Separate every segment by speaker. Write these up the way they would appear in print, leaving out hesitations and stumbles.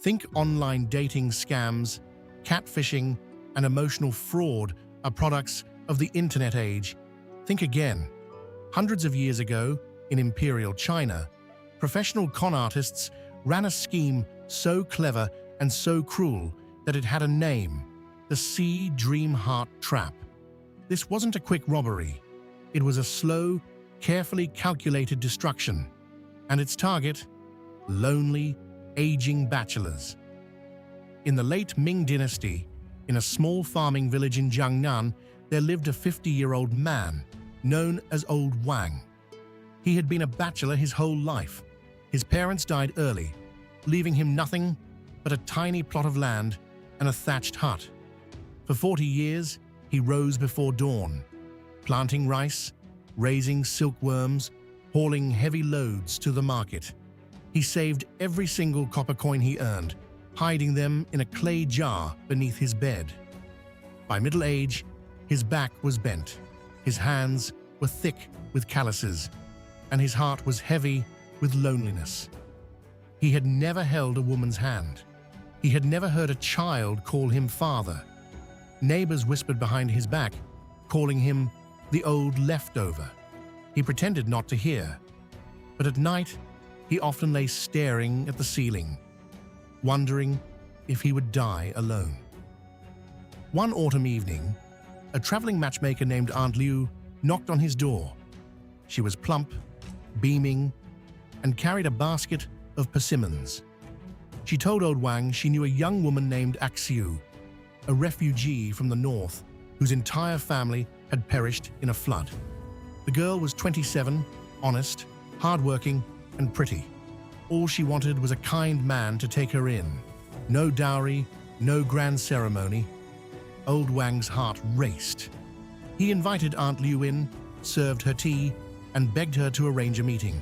Speaker 1: Think online dating scams, catfishing, and emotional fraud are products of the internet age. Think again. Hundreds of years ago, in Imperial China, professional con artists ran a scheme so clever and so cruel that it had a name: the Sea Dream Heart Trap. This wasn't a quick robbery. It was a slow, carefully calculated destruction. And its target? Lonely, aging bachelors. In the late Ming Dynasty, in a small farming village in Jiangnan, there lived a 50-year-old man known as Old Wang. He had been a bachelor his whole life. His parents died early, leaving him nothing but a tiny plot of land and a thatched hut. For 40 years, he rose before dawn, planting rice, raising silkworms, hauling heavy loads to the market. He saved every single copper coin he earned, hiding them in a clay jar beneath his bed. By middle age, his back was bent, his hands were thick with calluses, and his heart was heavy with loneliness. He had never held a woman's hand. He had never heard a child call him father. Neighbors whispered behind his back, calling him the old leftover. He pretended not to hear, but at night, he often lay staring at the ceiling, wondering if he would die alone. One autumn evening, a traveling matchmaker named Aunt Liu knocked on his door. She was plump, beaming, and carried a basket of persimmons. She told Old Wang she knew a young woman named Axiu, a refugee from the north whose entire family had perished in a flood. The girl was 27, honest, hardworking, and pretty. All she wanted was a kind man to take her in. No dowry, no grand ceremony. Old Wang's heart raced. He invited Aunt Liu in, served her tea, and begged her to arrange a meeting.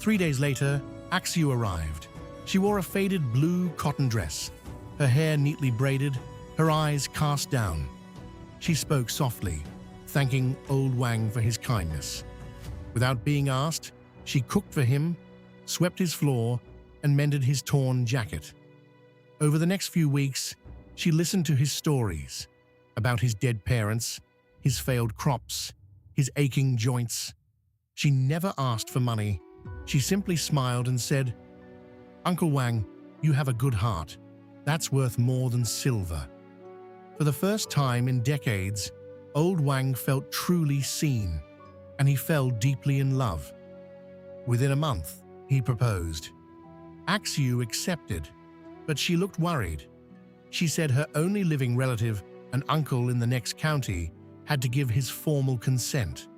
Speaker 1: 3 days later, Axiu arrived. She wore a faded blue cotton dress, her hair neatly braided, her eyes cast down. She spoke softly, thanking Old Wang for his kindness. Without being asked, she cooked for him, swept his floor, and mended his torn jacket. Over the next few weeks, she listened to his stories about his dead parents, his failed crops, his aching joints. She never asked for money. She simply smiled and said, "Uncle Wang, you have a good heart. That's worth more than silver." For the first time in decades, Old Wang felt truly seen, and he fell deeply in love. Within a month, he proposed. Axiu accepted, but she looked worried. She said her only living relative, an uncle in the next county, had to give his formal consent.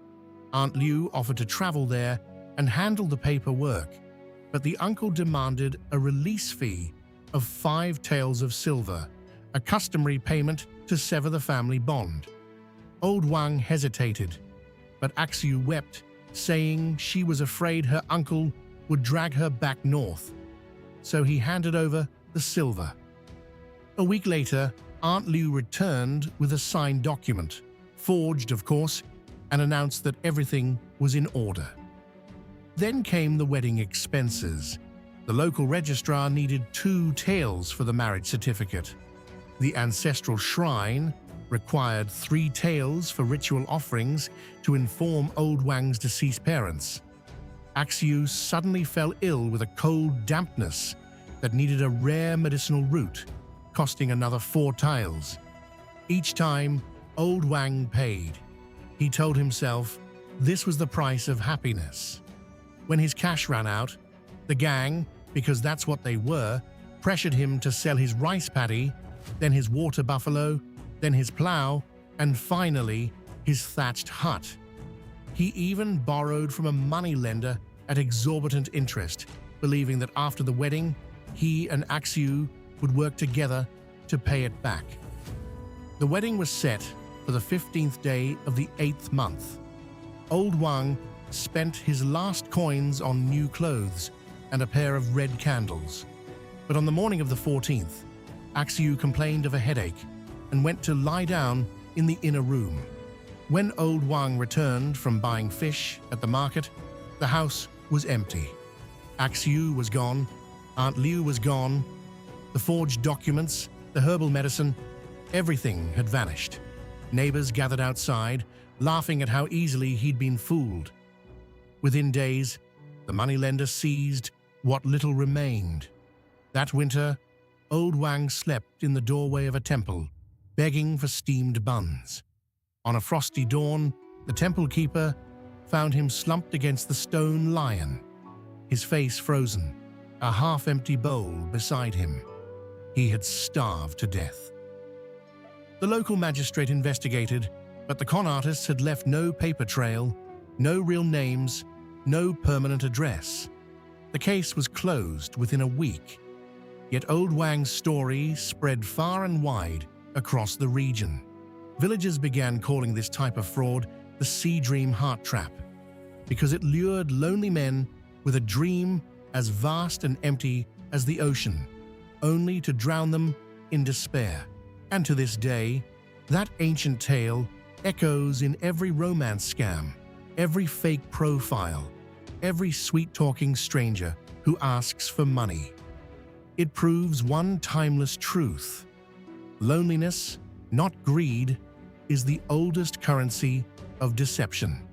Speaker 1: Aunt Liu offered to travel there and handle the paperwork, but the uncle demanded a release fee of 5 taels of silver, a customary payment to sever the family bond. Old Wang hesitated, but Axiu wept, saying she was afraid her uncle would drag her back north. So he handed over the silver. A week later, Aunt Liu returned with a signed document, forged of course, and announced that everything was in order. Then came the wedding expenses. The local registrar needed 2 taels for the marriage certificate. The ancestral shrine required 3 taels for ritual offerings to inform Old Wang's deceased parents. Axiu suddenly fell ill with a cold dampness that needed a rare medicinal root, costing another 4 taels. Each time, Old Wang paid. He told himself this was the price of happiness. When his cash ran out, the gang, because that's what they were, pressured him to sell his rice paddy, then his water buffalo, then his plow, and finally, his thatched hut. He even borrowed from a moneylender at exorbitant interest, believing that after the wedding, he and Axiu would work together to pay it back. The wedding was set for the 15th day of the 8th month. Old Wang spent his last coins on new clothes and a pair of red candles. But on the morning of the 14th, Axiu complained of a headache and went to lie down in the inner room. When Old Wang returned from buying fish at the market, the house was empty. Axiu was gone, Aunt Liu was gone. The forged documents, the herbal medicine, everything had vanished. Neighbors gathered outside, laughing at how easily he'd been fooled. Within days, the moneylender seized what little remained. That winter, old Wang slept in the doorway of a temple, begging for steamed buns. On a frosty dawn, the temple keeper found him slumped against the stone lion, his face frozen, a half-empty bowl beside him. He had starved to death. The local magistrate investigated, but the con artists had left no paper trail, no real names, no permanent address. The case was closed within a week. Yet old Wang's story spread far and wide across the region. Villagers began calling this type of fraud the sea dream heart trap, because it lured lonely men with a dream as vast and empty as the ocean, only to drown them in despair. And to this day, that ancient tale echoes in every romance scam, every fake profile, every sweet-talking stranger who asks for money. It proves one timeless truth: loneliness, not greed, is the oldest currency of deception.